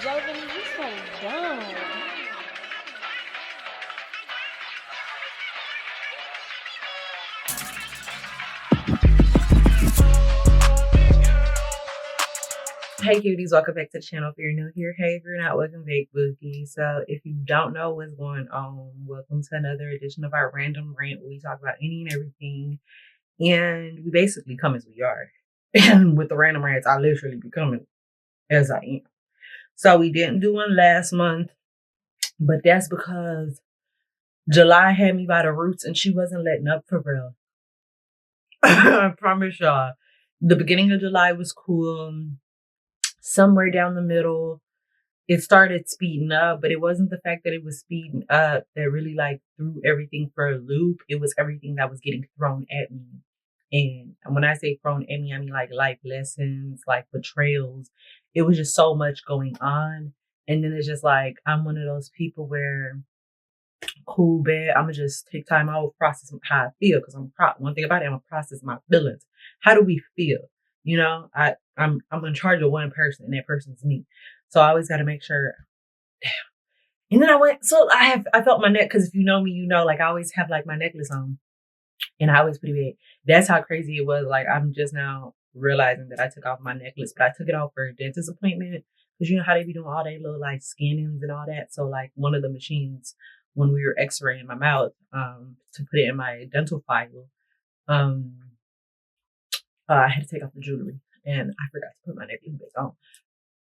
Barbí, you so dumb. Hey cuties, welcome back to the channel. If you're new here, hey, if you're not, welcome back, Bookie. So if you don't know what's going on, welcome to another edition of our random rant where we talk about any and everything. And we basically come as we are. And with the random rants, I literally be coming as I am. So we didn't do one last month, but that's because July had me by the roots and she wasn't letting up for real. I promise y'all. The beginning of July was cool. Somewhere down the middle, it started speeding up, but it wasn't the fact that it was speeding up that really like threw everything for a loop. It was everything that was getting thrown at me. And when I say thrown at me, I mean like life lessons, like betrayals. It was just so much going on. And then it's just like, I'm one of those people where, cool, bad, I'm gonna just take time out, process how I feel. Cause one thing about it, I'm gonna process my feelings. How do we feel? You know, I'm in charge of one person and that person's me. So I always got to make sure. Damn. And then I felt my neck. Cause if you know me, you know, like I always have like my necklace on and I always put it back. That's how crazy it was. Like I'm just now realizing that I took off my necklace, but I took it off for a dentist appointment. Cause you know how they be doing all their little like scannings and all that. So like one of the machines when we were x-raying my mouth, to put it in my dental file, I had to take off the jewelry and I forgot to put my necklace back on.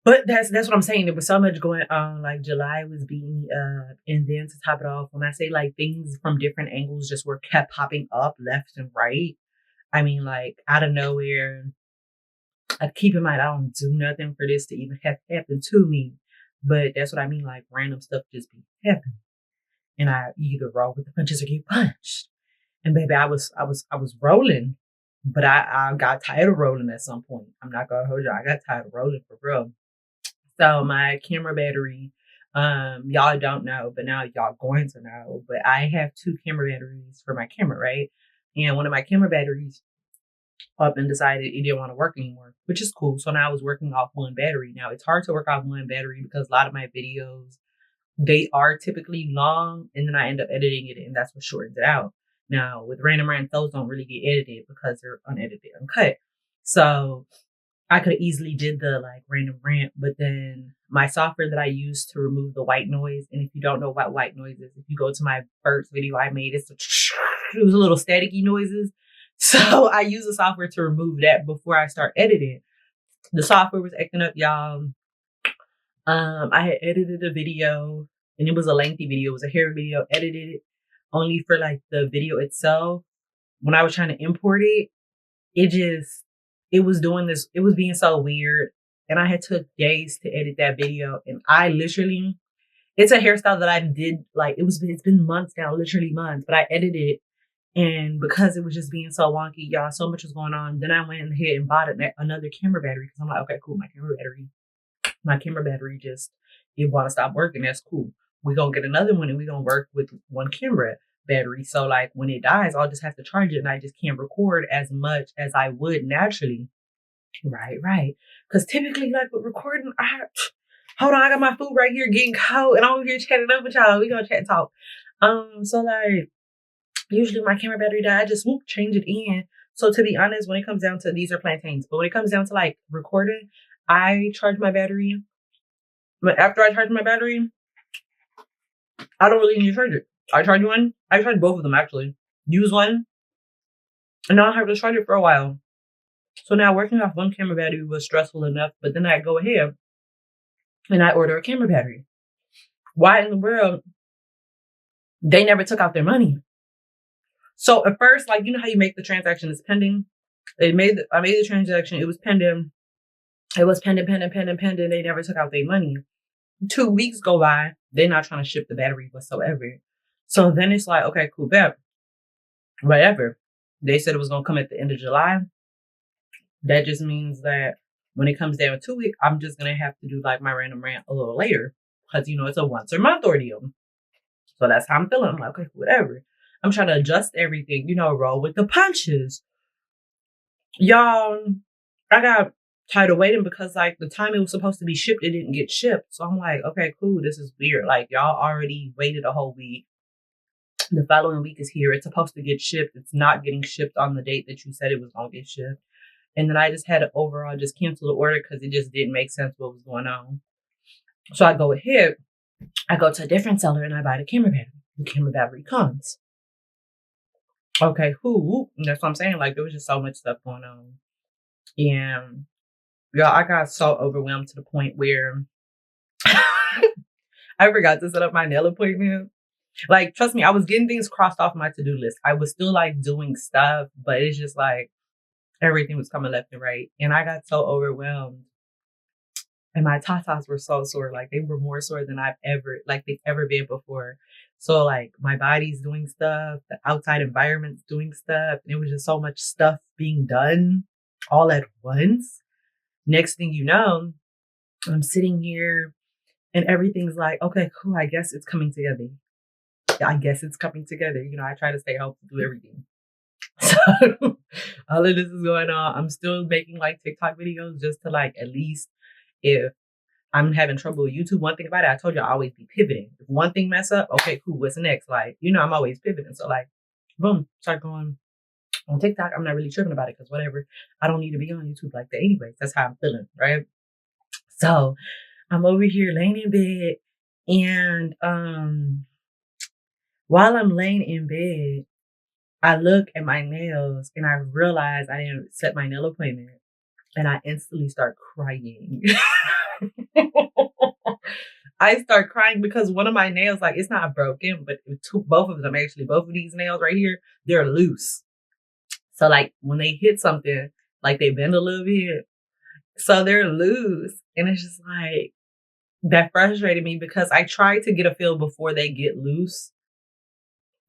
But that's what I'm saying. There was so much going on. Like July was beating me up. And then to top it off, when I say like things from different angles just were kept popping up left and right. I mean, like out of nowhere. I keep in mind, I don't do nothing for this to even have happened to me. But that's what I mean. Like random stuff just be happening. And I either roll with the punches or get punched. And baby, I was rolling. But I got tired of rolling at some point. I'm not gonna hold you. I got tired of rolling for real. So my camera battery, y'all don't know, but now y'all going to know. But I have 2 camera batteries for my camera, right? And one of my camera batteries up and decided it didn't want to work anymore, which is cool. So now I was working off one battery. Now it's hard to work off one battery because a lot of my videos, they are typically long and then I end up editing it and that's what shortens it out. Now, with random rants, those don't really get edited because they're unedited, uncut. So I could have easily did the like random rant, but then my software that I use to remove the white noise, and if you don't know what white noise is, if you go to my first video I made, it was a little staticky noises. So I use the software to remove that before I start editing. The software was acting up, y'all. I had edited a video and it was a lengthy video. It was a hair video, edited it only for like the video itself. When I was trying to import it, it was doing this. It was being so weird. And I had took days to edit that video. And I literally, it's a hairstyle that I did like, it's been months now, literally months, but I edited it. And because it was just being so wonky, y'all, so much was going on. Then I went ahead and bought another camera battery because I'm like, okay, cool. My camera battery just, it want to stop working. That's cool. We're going to get another one and we're going to work with one camera battery. So like when it dies, I'll just have to charge it and I just can't record as much as I would naturally. Right. Because typically like with recording, hold on, I got my food right here getting cold and I'm over here chatting up with y'all. We going to chat and talk. So like usually my camera battery died, I just change it in. So to be honest, when it comes down to, these are plantains, but when it comes down to like recording, I charge my battery. But after I charge my battery, I don't really need to charge it. I charge both of them actually. Use one, and now I have to charge it for a while. So now working off one camera battery was stressful enough, but then I go ahead and I order a camera battery. Why in the world? They never took out their money. So at first, like, you know how you make the transaction is pending? I made the transaction. It was pending. It was pending. They never took out their money. 2 weeks go by. They're not trying to ship the battery whatsoever. So then it's like, okay, cool, bet. Whatever. They said it was going to come at the end of July. That just means that when it comes down to it, I'm just going to have to do like my random rant a little later. Because, you know, it's a once a month ordeal. So that's how I'm feeling. I'm like, okay, whatever. I'm trying to adjust everything, you know, roll with the punches. Y'all, I got tired of waiting because like the time it was supposed to be shipped, it didn't get shipped. So I'm like, okay, cool. This is weird. Like y'all already waited a whole week. The following week is here. It's supposed to get shipped. It's not getting shipped on the date that you said it was going to get shipped. And then I just had to overall just cancel the order because it just didn't make sense what was going on. So I go ahead. I go to a different seller and I buy the camera battery. The camera battery comes. Okay, cool. That's what I'm saying. Like there was just so much stuff going on. And y'all, I got so overwhelmed to the point where I forgot to set up my nail appointment. Like, trust me, I was getting things crossed off my to-do list. I was still like doing stuff, but it's just like everything was coming left and right. And I got so overwhelmed. And my tatas were so sore. Like they were more sore than they've ever been before. So like my body's doing stuff, the outside environment's doing stuff. And it was just so much stuff being done all at once. Next thing you know, I'm sitting here and everything's like, okay, cool. I guess it's coming together. You know, I try to stay home to do everything. So all of this is going on. I'm still making like TikTok videos just to like, at least if I'm having trouble with YouTube. One thing about it, I told you I always be pivoting. If one thing mess up, okay, cool. What's next? Like, you know, I'm always pivoting. So like, boom, start going on TikTok. I'm not really tripping about it because whatever. I don't need to be on YouTube like that anyways. That's how I'm feeling, right? So I'm over here laying in bed and while I'm laying in bed, I look at my nails and I realize I didn't set my nail appointment and I instantly start crying. I start crying because one of my nails, like it's not broken, but both of them actually, both of these nails right here, they're loose. So like when they hit something, like they bend a little bit, so they're loose. And it's just like, that frustrated me because I try to get a feel before they get loose.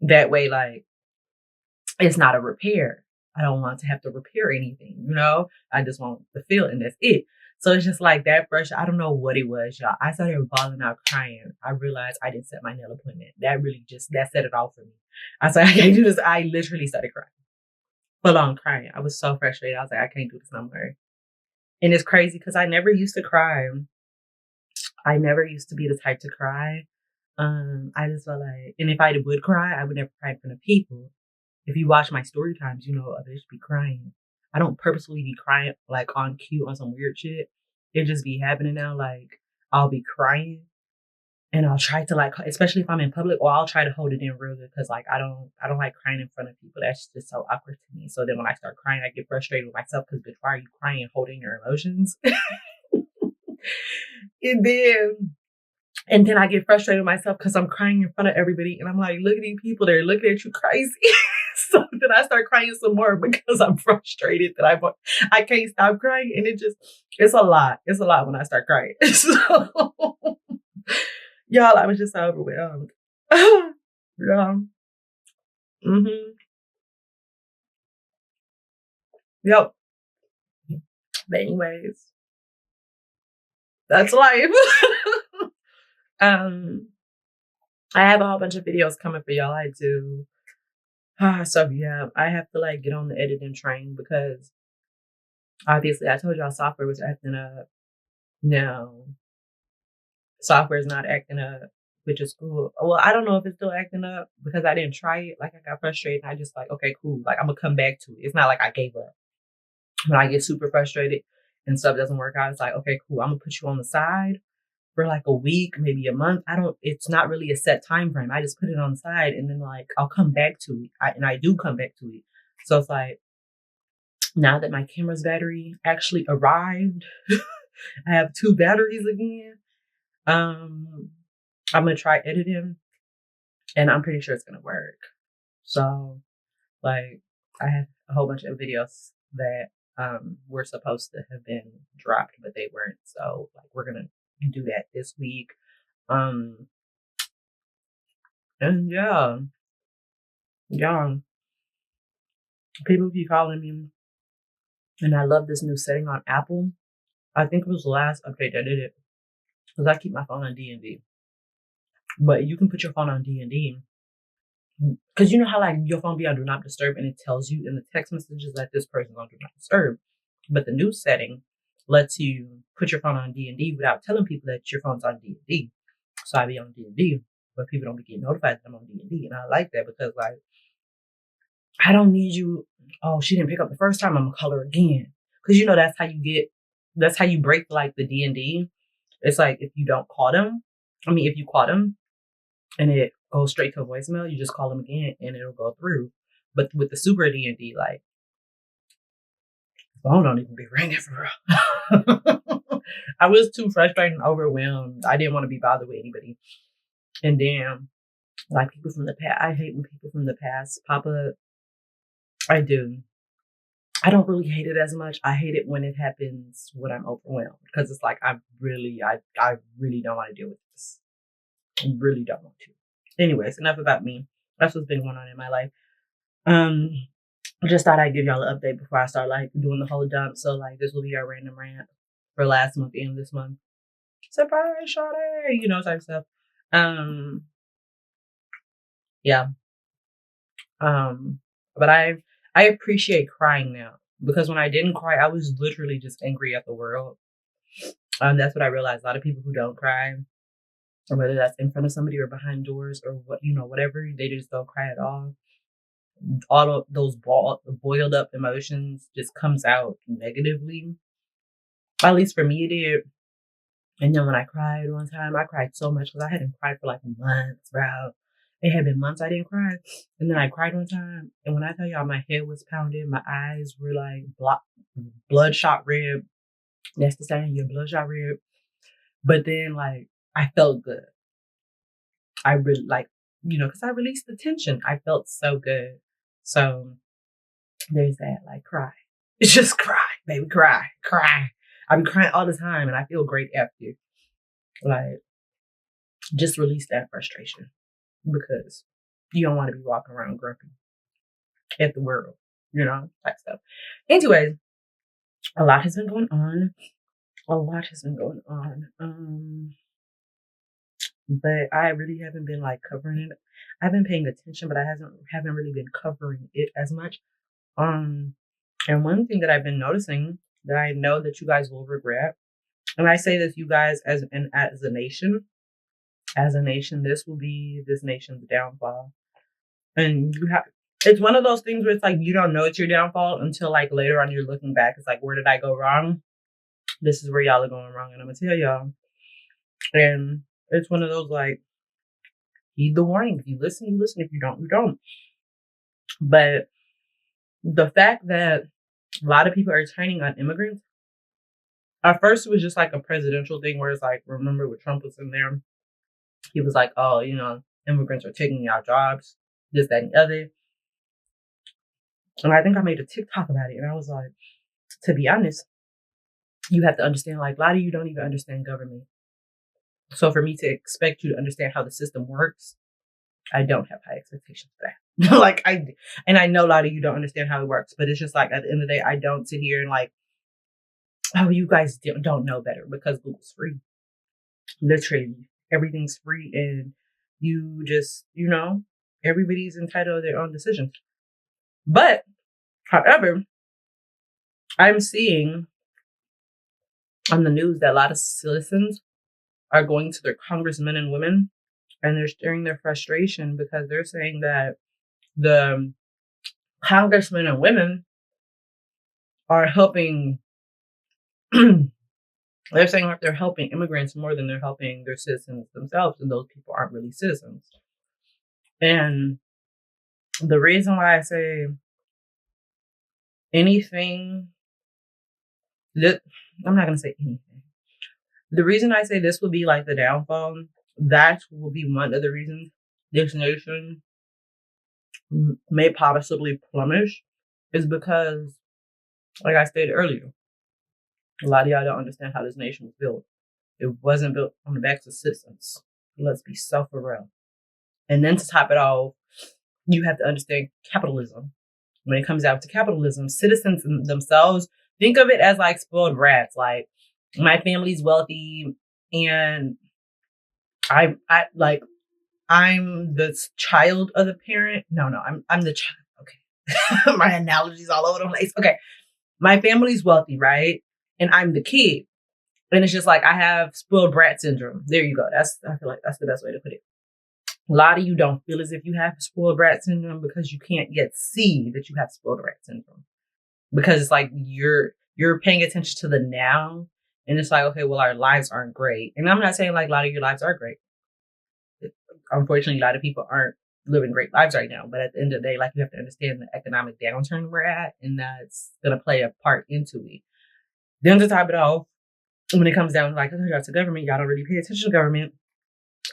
That way, like, it's not a repair. I don't want to have to repair anything, you know? I just want the feel and that's it. So it's just like that fresh. I don't know what it was, y'all. I started bawling out crying. I realized I didn't set my nail appointment. That set it off for me. I said, I can't do this. I literally started crying. Full on crying. I was so frustrated. I was like, I can't do this no more. And it's crazy because I never used to cry. I never used to be the type to cry. I just felt like, and if I would cry, I would never cry in front of people. If you watch my story times, you know, I just be crying. I don't purposely be crying like on cue on some weird shit. It just be happening now. Like I'll be crying and I'll try to like, especially if I'm in public, or I'll try to hold it in real good because like I don't like crying in front of people. That's just so awkward to me. So then when I start crying, I get frustrated with myself because bitch, why are you crying and holding your emotions? And then I get frustrated with myself because I'm crying in front of everybody. And I'm like, look at these people, they're looking at you crazy. So then I start crying some more because I'm frustrated that I can't stop crying. And it's a lot. It's a lot when I start crying. So, y'all, I was just so overwhelmed. Yeah. Mm-hmm. Yep. But anyways, that's life. I have a whole bunch of videos coming for y'all. I do. So yeah, I have to like get on the editing train because obviously I told y'all software was acting up. No, software is not acting up, which is cool. Well, I don't know if it's still acting up because I didn't try it. Like I got frustrated and I just like, okay, cool. Like I'm gonna come back to it. It's not like I gave up. When I get super frustrated and stuff doesn't work out, it's like, okay, cool. I'm gonna put you on the side for like a week, maybe a month. It's not really a set time frame. I just put it on the side and then like, I'll come back to it. I do come back to it. So it's like, now that my camera's battery actually arrived, I have 2 batteries again. I'm going to try editing and I'm pretty sure it's going to work. So like, I have a whole bunch of videos that, were supposed to have been dropped, but they weren't. So like, we're going to do that this week. And yeah, people keep calling me, and I love this new setting on Apple. I think it was the last update that did it, because I keep my phone on D&D. But you can put your phone on D&D, because you know how like your phone be on Do Not Disturb, and it tells you in the text messages that this person's on Do Not Disturb. But the new setting lets you put your phone on D&D without telling people that your phone's on D&D. So I be on D&D, but people don't be getting notified that I'm on D&D. And I like that because, like, I don't need you. Oh, she didn't pick up the first time. I'm going to call her again. Because, that's how you break, like, the D&D. It's like if you don't call them, if you call them and it goes straight to a voicemail, you just call them again and it'll go through. But with the super D&D, like, phone don't even be ringing for real. I was too frustrated and overwhelmed. I didn't want to be bothered with anybody. And then, like, people from the past, I hate when people from the past pop up. I do. I don't really hate it as much. I hate it when it happens when I'm overwhelmed because it's like I really don't want to deal with this. I really don't want to. Anyways, enough about me. That's what's been going on in my life. Just thought I'd give y'all an update before I start, like, doing the whole dump. So, like, this will be our random rant for last month and this month. Surprise, shawty, type stuff. Yeah. But I appreciate crying now because when I didn't cry, I was literally just angry at the world. That's what I realized. A lot of people who don't cry, or whether that's in front of somebody or behind doors or whatever, they just don't cry at all. All of those boiled up emotions just comes out negatively. At least for me, it did. And then when I cried one time, I cried so much because I hadn't cried for like months, bro. It had been months I didn't cry. And then I cried one time. And when I tell y'all my head was pounding, my eyes were like bloodshot red. That's the saying, you're bloodshot red. But then, like, I felt good. I really, like, because I released the tension. I felt so good. So there's that, like, cry. It's just cry, baby, cry. I've been crying all the time and I feel great after. Like, just release that frustration because you don't want to be walking around grumpy at the world, type stuff. Anyways, a lot has been going on. But I really haven't been, like, covering it. I've been paying attention, but I haven't really been covering it as much. And one thing that I've been noticing that I know that you guys will regret, and I say this, you guys, as a nation, this will be this nation's downfall. And it's one of those things where it's like you don't know it's your downfall until, like, later on you're looking back. It's like, where did I go wrong? This is where y'all are going wrong, and I'm gonna tell y'all. And it's one of those, like, heed the warning. If you listen, you listen. If you don't, you don't. But the fact that a lot of people are turning on immigrants, at first it was just like a presidential thing where it's like, remember when Trump was in there? He was like, oh, immigrants are taking our jobs, this, that, and the other. And I think I made a TikTok about it. And I was like, to be honest, you have to understand, like, a lot of you don't even understand government. So for me to expect you to understand how the system works, I don't have high expectations for that. I know a lot of you don't understand how it works, but it's just like, at the end of the day, I don't sit here and like, oh, you guys don't know better because Google's free. Literally, everything's free and you just, everybody's entitled to their own decisions. But, however, I'm seeing on the news that a lot of citizens are going to their congressmen and women and they're sharing their frustration because they're saying that the congressmen and women are helping, they're saying like they're helping immigrants more than they're helping their citizens themselves, and those people aren't really citizens. And the reason why I say anything, I'm not going to say anything. The reason I say this will be like the downfall, that will be one of the reasons this nation may possibly plummet, is because, like I stated earlier, a lot of y'all don't understand how this nation was built. It wasn't built on the backs of citizens. Let's be so for real. And then to top it off, you have to understand capitalism. When it comes out to capitalism, citizens themselves, think of it as like spoiled rats. Like, my family's wealthy and I'm the child of the parent. No, I'm the child. Okay. My analogies all over the place. Okay. My family's wealthy, right? and I'm the kid. And it's just like, I have spoiled brat syndrome. There you go. I feel like that's the best way to put it. A lot of you don't feel as if you have spoiled brat syndrome because you can't yet see that you have spoiled brat syndrome. Because it's like you're paying attention to the now, and it's like, okay, well, our lives aren't great. And I'm not saying like a lot of your lives are great. Unfortunately, a lot of people aren't living great lives right now. But at the end of the day, like, you have to understand the economic downturn we're at, and that's gonna play a part into it. Then to top it off, when it comes down to like, oh, to government, y'all don't really pay attention to government.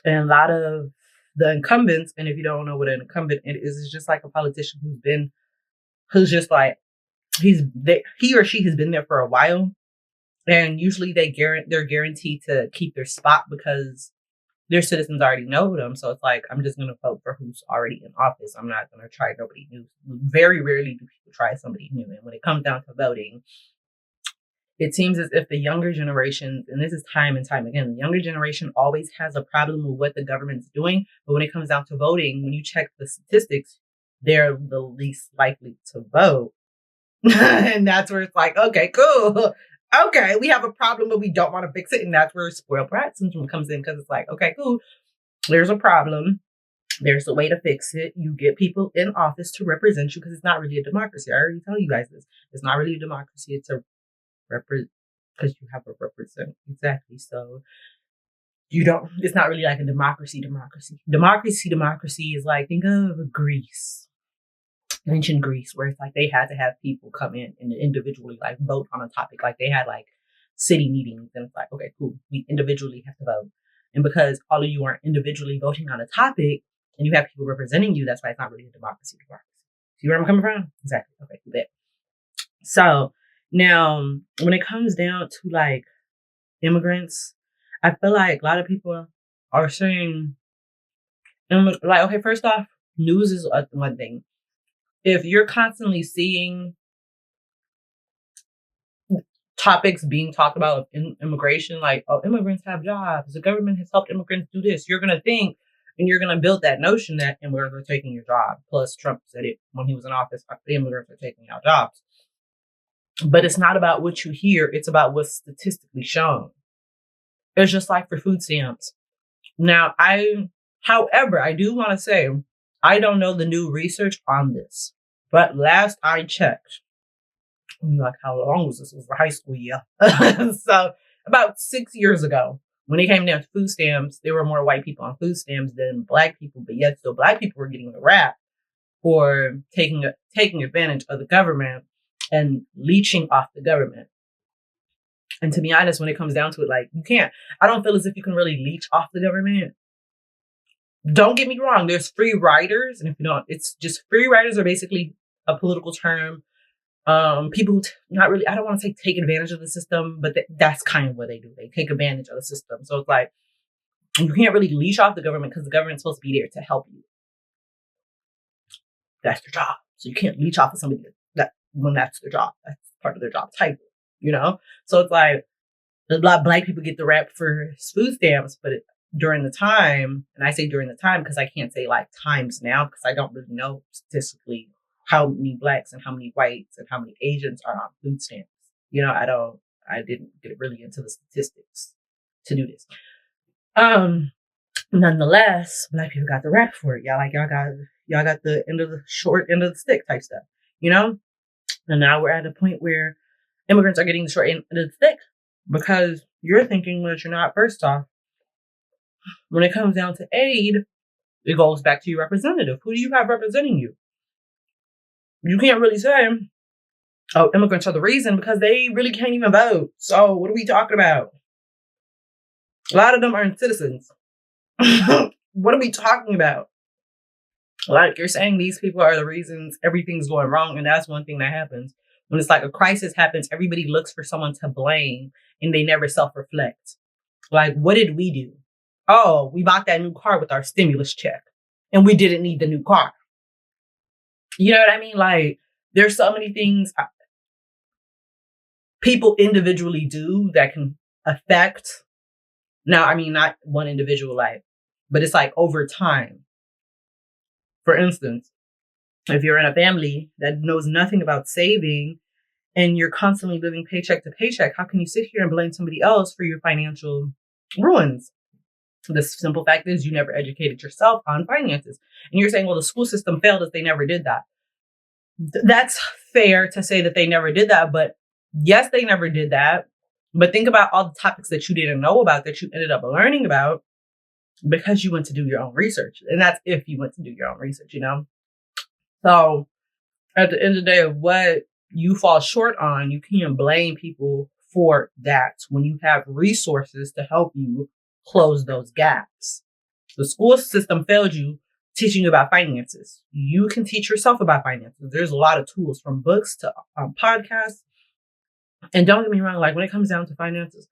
And a lot of the incumbents, and if you don't know what an incumbent is, it's just like a politician who's just like, he or she has been there for a while. And usually they're guaranteed to keep their spot because their citizens already know them. So it's like, I'm just going to vote for who's already in office. I'm not going to try nobody new. Very rarely do people try somebody new. And when it comes down to voting, it seems as if the younger generation, and this is time and time again, the younger generation always has a problem with what the government's doing. But when it comes down to voting, when you check the statistics, they're the least likely to vote. And that's where it's like, okay, cool. Okay, we have a problem, but we don't want to fix it. And that's where spoiled brat syndrome comes in, because it's like, okay, cool. There's a problem. There's a way to fix it. You get people in office to represent you, because it's not really a democracy. I already tell you guys this. It's not really a democracy. It's a represent, because you have a represent. Exactly. So it's not really like a democracy. Democracy is like, think of Greece. Ancient Greece, where it's like they had to have people come in and individually like vote on a topic. Like they had like city meetings, and it's like, okay, cool, we individually have to vote. And because all of you aren't individually voting on a topic and you have people representing you, that's why it's not really a democracy. See where I'm coming from? Exactly. Okay, cool. That. So now when it comes down to like immigrants, I feel like a lot of people are saying, like, okay, first off, news is one thing. If you're constantly seeing topics being talked about in immigration, like, oh, immigrants have jobs, the government has helped immigrants do this, you're going to think, and you're going to build that notion that immigrants are taking your job. Plus, Trump said it when he was in office, the immigrants are taking our jobs. But it's not about what you hear. It's about what's statistically shown. It's just like for food stamps. Now, however, I do want to say, I don't know the new research on this, but last I checked, like, how long was this? It was the high school year. So about 6 years ago, when it came down to food stamps, there were more white people on food stamps than black people, but yet still black people were getting the rap for taking advantage of the government and leeching off the government. And to be honest, when it comes down to it, like, I don't feel as if you can really leech off the government. Don't get me wrong, there's free riders, and if you don't, it's just free riders are basically a political term. People who not really, I don't want to say take advantage of the system, but that's kind of what they do. They take advantage of the system. So it's like, you can't really leash off the government because the government's supposed to be there to help you. That's their job. So you can't leech off of somebody when that's their job. That's part of their job title, you know? So it's like, a lot of black people get the rap for food stamps, but during the time, and I say during the time because I can't say like times now because I don't really know statistically how many blacks and how many whites and how many Asians are on food stamps. You know, I didn't get really into the statistics to do this. Nonetheless, black people got the rap for it. Y'all got the short end of the stick type stuff, you know? And now we're at a point where immigrants are getting the short end of the stick because you're thinking that you're not. First off, when it comes down to aid, it goes back to your representative. Who do you have representing you? You can't really say, oh, immigrants are the reason because they really can't even vote. So what are we talking about? A lot of them aren't citizens. What are we talking about? Like, you're saying these people are the reasons everything's going wrong. And that's one thing that happens. When it's like a crisis happens, everybody looks for someone to blame and they never self-reflect. Like, what did we do? Oh, we bought that new car with our stimulus check and we didn't need the new car. You know what I mean? Like, there's so many things people individually do that can affect. Now, I mean, not one individual life, but it's like over time. For instance, if you're in a family that knows nothing about saving and you're constantly living paycheck to paycheck, how can you sit here and blame somebody else for your financial ruins? The simple fact is you never educated yourself on finances. And you're saying, well, the school system failed us. They never did that. That's fair to say that they never did that. But yes, they never did that. But think about all the topics that you didn't know about that you ended up learning about because you went to do your own research. And that's if you went to do your own research, you know? So at the end of the day, what you fall short on, you can't blame people for that when you have resources to help you close those gaps. The school system failed you teaching you about finances. You can teach yourself about finances. There's a lot of tools from books to podcasts. And don't get me wrong, like when it comes down to finances,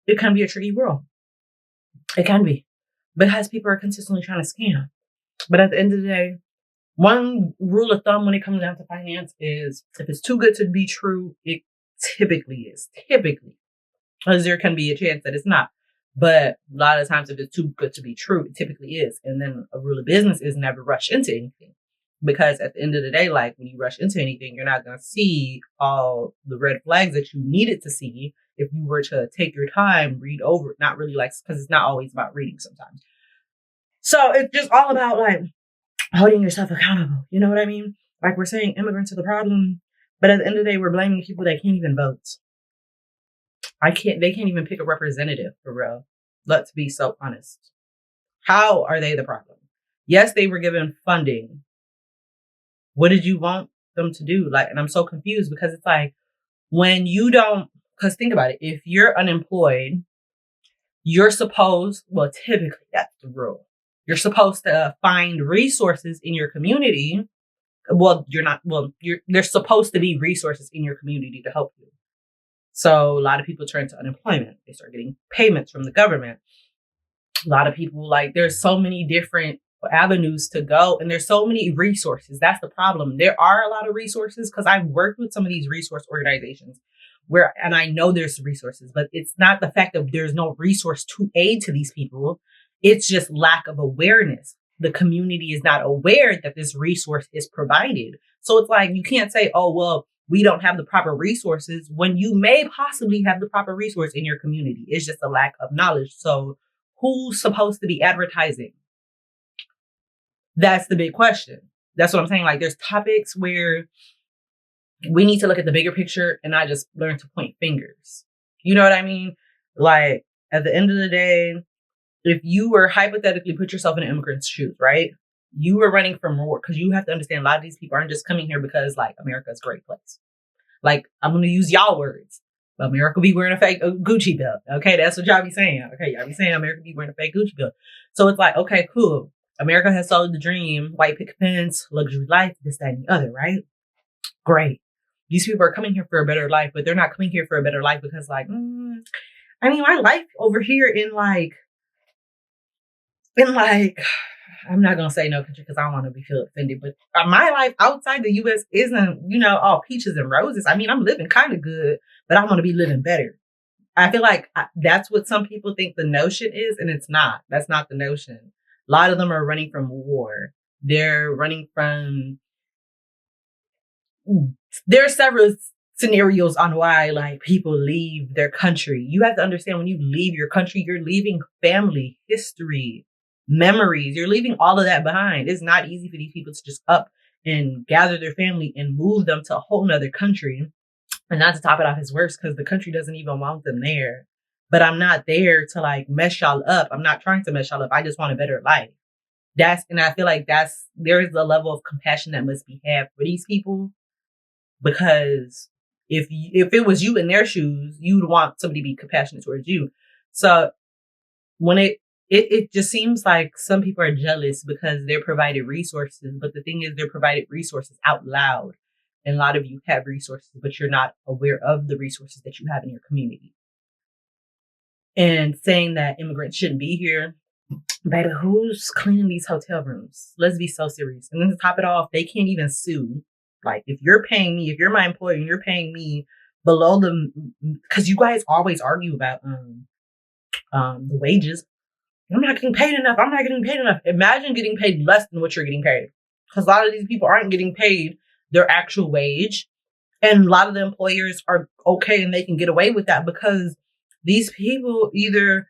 it can be a tricky world. It can be. Because people are consistently trying to scam. But at the end of the day, one rule of thumb when it comes down to finance is if it's too good to be true, it typically is. Typically. Because there can be a chance that it's not. But a lot of times if it's too good to be true, it typically is. And then a rule of business is never rush into anything. Because at the end of the day, like when you rush into anything, you're not going to see all the red flags that you needed to see if you were to take your time, read over it. Not really like, because it's not always about reading sometimes. So it's just all about like holding yourself accountable. You know what I mean? Like we're saying immigrants are the problem. But at the end of the day, we're blaming people that can't even vote. They can't even pick a representative for real. Let's be so honest. How are they the problem? Yes, they were given funding. What did you want them to do? Like, and I'm so confused because it's like when you don't, because think about it. If you're unemployed, you're supposed, well, typically that's the rule. You're supposed to find resources in your community. Well, there's supposed to be resources in your community to help you. So a lot of people turn to unemployment. They start getting payments from the government. A lot of people, like, there's so many different avenues to go and there's so many resources. That's the problem. There are a lot of resources because I've worked with some of these resource organizations and I know there's resources, but it's not the fact that there's no resource to aid to these people. It's just lack of awareness. The community is not aware that this resource is provided. So it's like, you can't say, oh, well, we don't have the proper resources when you may possibly have the proper resource in your community. It's just a lack of knowledge. So who's supposed to be advertising? That's the big question. That's what I'm saying. Like there's topics where we need to look at the bigger picture and not just learn to point fingers. You know what I mean? Like at the end of the day, if you were hypothetically put yourself in an immigrant's shoes, right? You were running from war because you have to understand a lot of these people aren't just coming here because like America's a great place. Like I'm going to use y'all words. But America be wearing a fake Gucci belt. Okay. That's what y'all be saying. Okay. Y'all be saying America be wearing a fake Gucci belt. So it's like, okay, cool. America has sold the dream, white picket fence, luxury life, this, that, and the other, right? Great. These people are coming here for a better life, but they're not coming here for a better life because like, I mean, my life over here in like, I'm not going to say no country because I don't want to be feel offended, but my life outside the U.S. isn't, all peaches and roses. I mean, I'm living kind of good, but I want to be living better. I feel like that's what some people think the notion is, and it's not. That's not the notion. A lot of them are running from war. There are several scenarios on why like people leave their country. You have to understand when you leave your country, you're leaving family, history, memories. You're leaving all of that behind. It's not easy for these people to just up and gather their family and move them to a whole nother country. And not to top it off, it's worse because the country doesn't even want them there. But I'm not there to like mess y'all up. I'm not trying to mess y'all up. I just want a better life. And I feel like there is a level of compassion that must be had for these people. Because if it was you in their shoes, you'd want somebody to be compassionate towards you. So when it just seems like some people are jealous because they're provided resources. But the thing is, they're provided resources out loud. And a lot of you have resources, but you're not aware of the resources that you have in your community. And saying that immigrants shouldn't be here, baby, who's cleaning these hotel rooms? Let's be so serious. And then to top it off, they can't even sue. Like if you're my employer and you're paying me below because you guys always argue about the wages. I'm not getting paid enough. I'm not getting paid enough. Imagine getting paid less than what you're getting paid. Because a lot of these people aren't getting paid their actual wage. And a lot of the employers are okay and they can get away with that because these people either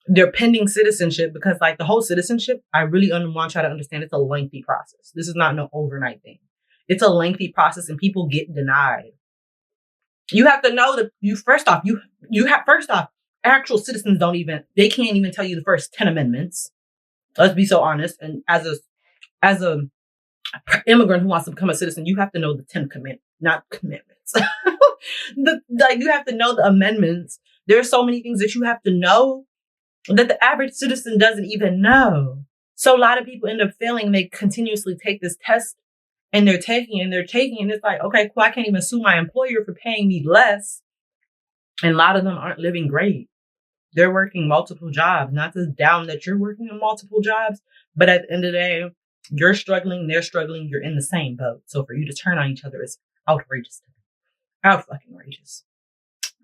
they're pending citizenship, because like the whole citizenship, I really want y'all to understand it's a lengthy process. This is not no overnight thing. It's a lengthy process and people get denied. You have to know that actual citizens they can't even tell you the first 10 amendments. Let's be so honest. And as a immigrant who wants to become a citizen, you have to know the 10 not commitments. You have to know the amendments. There are so many things that you have to know that the average citizen doesn't even know. So a lot of people end up failing. They continuously take this test and they're taking and it's like, okay, cool. I can't even sue my employer for paying me less. And a lot of them aren't living great. They're working multiple jobs, not to down that you're working in multiple jobs, but at the end of the day, you're struggling, they're struggling, you're in the same boat. So for you to turn on each other is outrageous.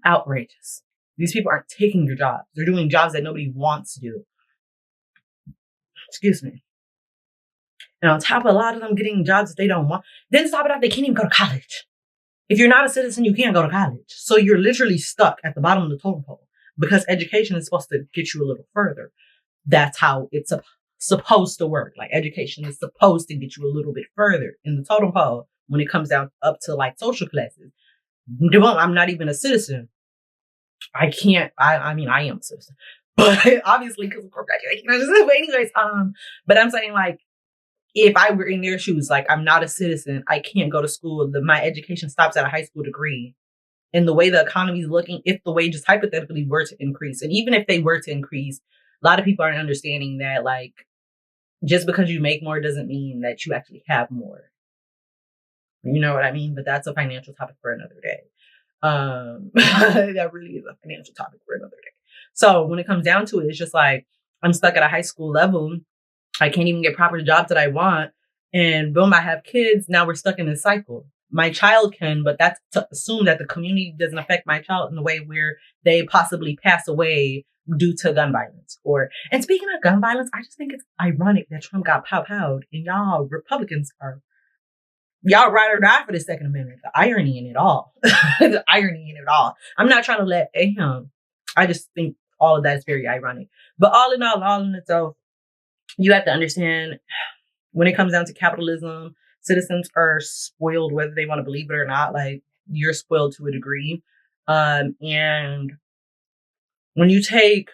Outrageous. These people aren't taking your jobs. They're doing jobs that nobody wants to do. Excuse me. And on top of a lot of them getting jobs that they don't want, then top of that, they can't even go to college. If you're not a citizen, you can't go to college. So you're literally stuck at the bottom of the totem pole because education is supposed to get you a little further. That's how it's supposed to work. Like education is supposed to get you a little bit further in the totem pole when it comes down up to like social classes. I'm not even a citizen. I am a citizen, but obviously because of graduation. But anyways, but I'm saying like, if I were in their shoes, like I'm not a citizen, I can't go to school. My education stops at a high school degree. And the way the economy is looking, if the wages hypothetically were to increase, and even if they were to increase, a lot of people aren't understanding that like, just because you make more doesn't mean that you actually have more. You know what I mean? But that's a financial topic for another day. That really is a financial topic for another day. So when it comes down to it, it's just like, I'm stuck at a high school level. I can't even get proper jobs that I want. And boom, I have kids. Now we're stuck in this cycle. My child can, but that's to assume that the community doesn't affect my child in the way where they possibly pass away due to gun violence. And speaking of gun violence, I just think it's ironic that Trump got pow-powed and y'all Republicans y'all ride or die for the Second Amendment. The irony in it all. The irony in it all. I'm not trying to let him. I just think all of that is very ironic. But all in itself, you have to understand when it comes down to capitalism, citizens are spoiled whether they want to believe it or not. Like you're spoiled to a degree. And when you take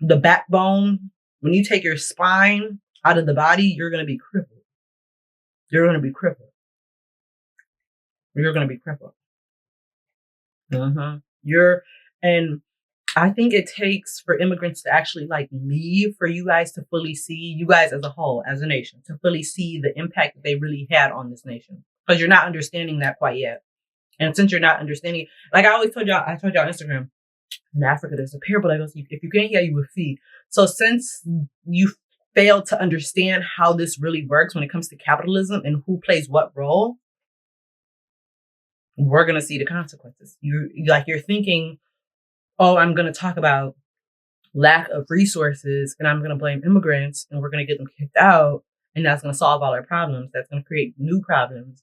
the backbone, when you take your spine out of the body, you're going to be crippled. You're going to be crippled. And I think it takes for immigrants to actually like leave for you guys to fully see, you guys as a whole, as a nation, to fully see the impact that they really had on this nation. Because you're not understanding that quite yet. And since you're not understanding, like I told y'all on Instagram, in Africa, there's a parable that goes, if you can't hear, you will feed. So since you failed to understand how this really works when it comes to capitalism and who plays what role, we're going to see the consequences. You're thinking, oh, I'm going to talk about lack of resources and I'm going to blame immigrants and we're going to get them kicked out and that's going to solve all our problems. That's going to create new problems.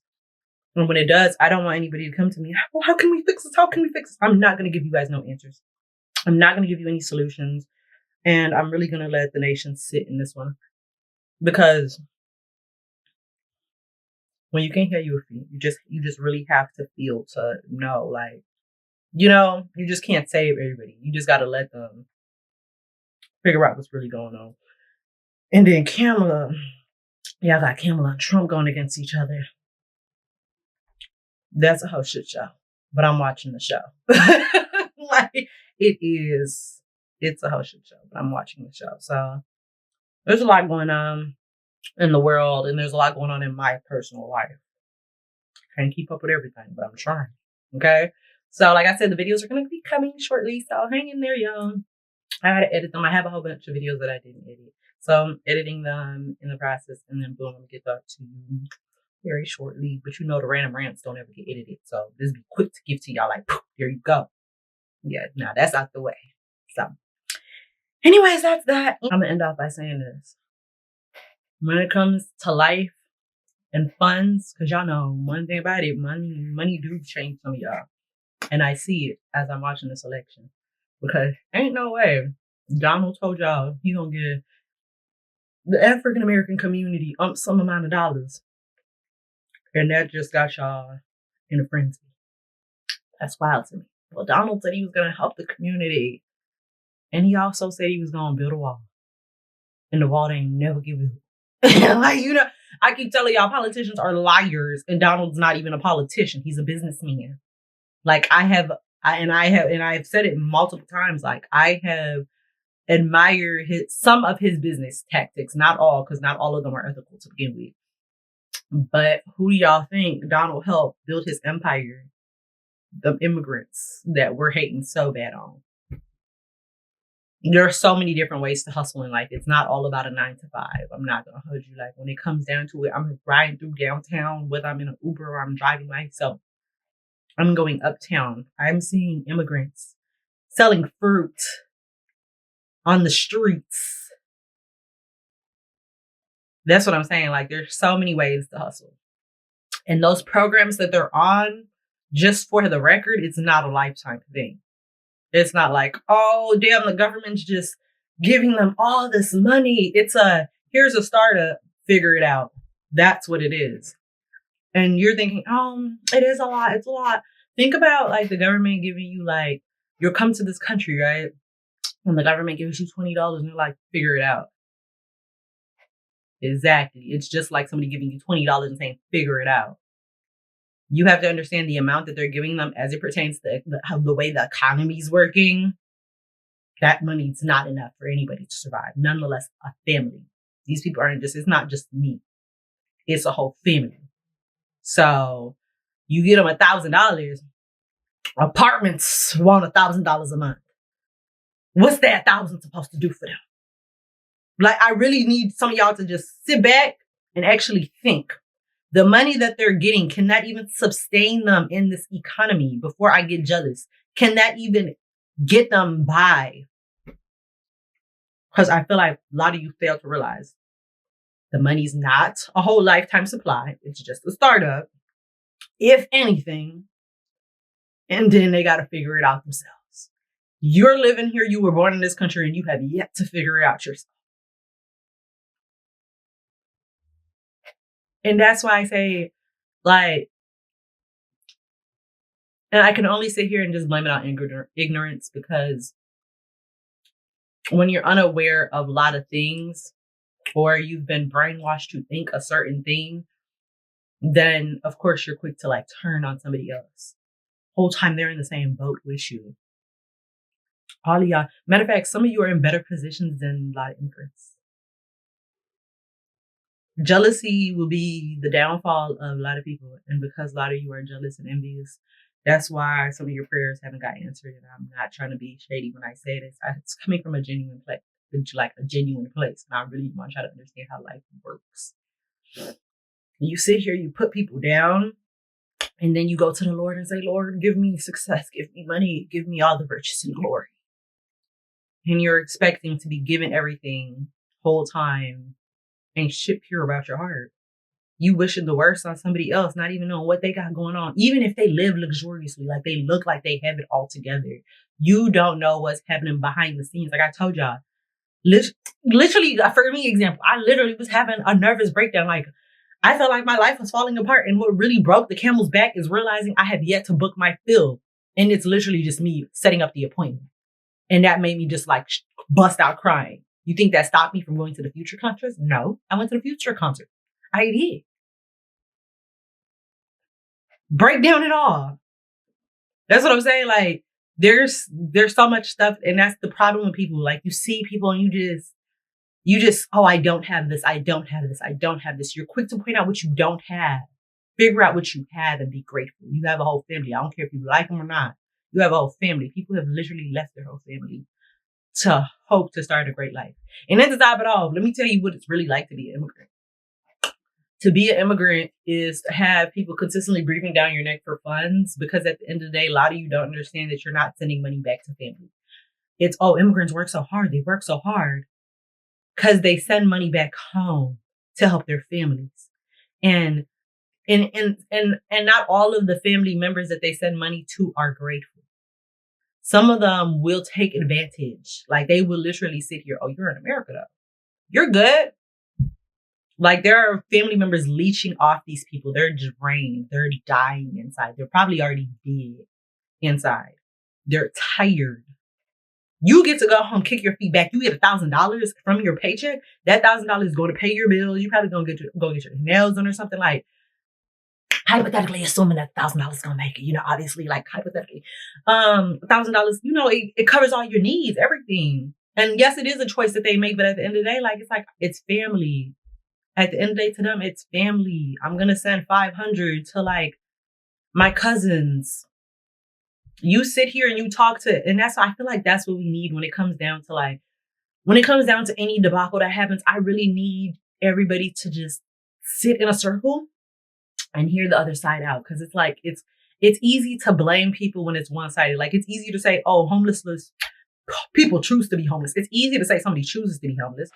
And when it does, I don't want anybody to come to me, well, how can we fix this? How can we fix this? I'm not going to give you guys no answers. I'm not going to give you any solutions. And I'm really going to let the nation sit in this one. Because when you can't hear your feet, you just really have to feel to know, like, you know, you just can't save everybody. You just got to let them figure out what's really going on. And then Kamala, I got Kamala and Trump going against each other. That's a whole shit show. But I'm watching the show. Like, it's a whole shit show, but I'm watching the show. So there's a lot going on in the world, and there's a lot going on in my personal life. Can't keep up with everything, but I'm trying. Okay? So, like I said, the videos are going to be coming shortly, so hang in there, y'all. I gotta edit them. I have a whole bunch of videos that I didn't edit. So I'm editing them in the process, and then boom, I'm going to get that to you very shortly. But you know the random rants don't ever get edited, so this be quick to give to y'all, like, poof, there you go. Yeah, now that's out the way. So, anyways, that's that. I'm going to end off by saying this. When it comes to life, and funds, because y'all know one thing about it, money do change some of y'all. And I see it as I'm watching this election. Because ain't no way Donald told y'all he gonna give the African American community some amount of dollars. And that just got y'all in a frenzy. That's wild to me. Well, Donald said he was gonna help the community. And he also said he was gonna build a wall. And the wall ain't never give it. Like, you know, I keep telling y'all politicians are liars, and Donald's not even a politician. He's a businessman. Like I've said it multiple times. Like I have admired some of his business tactics, not all, because not all of them are ethical to begin with. But who do y'all think Donald helped build his empire? The immigrants that we're hating so bad on. There are so many different ways to hustle in life. It's not all about a 9 to 5. I'm not going to hold you. Like when it comes down to it, I'm riding through downtown, whether I'm in an Uber or I'm driving myself. I'm going uptown. I'm seeing immigrants selling fruit on the streets. That's what I'm saying. Like there's so many ways to hustle. And those programs that they're on, just for the record, it's not a lifetime thing. It's not like, oh, damn, the government's just giving them all this money. It's here's a startup, figure it out. That's what it is. And you're thinking, it is a lot. It's a lot. Think about like the government giving you like, you'll come to this country, right? And the government gives you $20 and you're like, figure it out. Exactly. It's just like somebody giving you $20 and saying, figure it out. You have to understand the amount that they're giving them as it pertains to the way the economy is working. That money's not enough for anybody to survive. Nonetheless, a family. These people aren't just, it's not just me. It's a whole family. So you get them $1,000. Apartments want $1,000 a month. What's that $1,000 supposed to do for them? Like, I really need some of y'all to just sit back and actually think. The money that they're getting, can that even sustain them in this economy before I get jealous? Can that even get them by? Because I feel like a lot of you fail to realize the money's not a whole lifetime supply. It's just a startup, if anything. And then they got to figure it out themselves. You're living here. You were born in this country and you have yet to figure it out yourself. And that's why I say, like, and I can only sit here and just blame it on ignorance, because when you're unaware of a lot of things, or you've been brainwashed to think a certain thing, then of course you're quick to like turn on somebody else. Whole time they're in the same boat with you. All of y'all. Matter of fact, some of you are in better positions than a lot of immigrants. Jealousy will be the downfall of a lot of people. And because a lot of you are jealous and envious, that's why some of your prayers haven't got answered. And I'm not trying to be shady when I say this. It's coming from a genuine place, like a genuine place. And I really want y'all to understand how life works. You sit here, you put people down, and then you go to the Lord and say, Lord, give me success, give me money, give me all the riches and glory. And you're expecting to be given everything whole time. Ain't shit pure about your heart. You wishing the worst on somebody else, not even knowing what they got going on. Even if they live luxuriously, like they look like they have it all together, you don't know what's happening behind the scenes. Like I told y'all, literally, for me, example, I literally was having a nervous breakdown. Like I felt like my life was falling apart. And what really broke the camel's back is realizing I have yet to book my fill. And it's literally just me setting up the appointment. And that made me just like bust out crying. You think that stopped me from going to the Future concerts? No, I went to the Future concert. I did. Break down it all. That's what I'm saying. Like, there's so much stuff, and that's the problem with people. Like, you see people and you just, oh, I don't have this. I don't have this. I don't have this. You're quick to point out what you don't have. Figure out what you have and be grateful. You have a whole family. I don't care if you like them or not. You have a whole family. People have literally left their whole family to hope to start a great life. And then to top it off, let me tell you what it's really like to be an immigrant. To be an immigrant is to have people consistently breathing down your neck for funds, because at the end of the day, a lot of you don't understand that you're not sending money back to family. It's, oh, immigrants work so hard. They work so hard because they send money back home to help their families. And and not all of the family members that they send money to are grateful. Some of them will take advantage. Like they will literally sit here, oh, you're in America though. You're good. Like there are family members leeching off these people. They're drained. They're dying inside. They're probably already dead inside. They're tired. You get to go home, kick your feet back. You get $1,000 from your paycheck. That $1,000 is going to pay your bills. You probably gonna go get your nails done or something. Like hypothetically, assuming that $1,000 is gonna make it. You know, obviously, like hypothetically, $1,000. You know, it covers all your needs, everything. And yes, it is a choice that they make. But at the end of the day, it's family. At the end of the day, to them, it's family. I'm gonna send $500 to like my cousins. You sit here and you talk to, and I feel like that's what we need when it comes down to any debacle that happens. I really need everybody to just sit in a circle and hear the other side out. Cause it's like, it's easy to blame people when it's one-sided. Like it's easy to say, oh, homelessness, people choose to be homeless. It's easy to say somebody chooses to be homeless.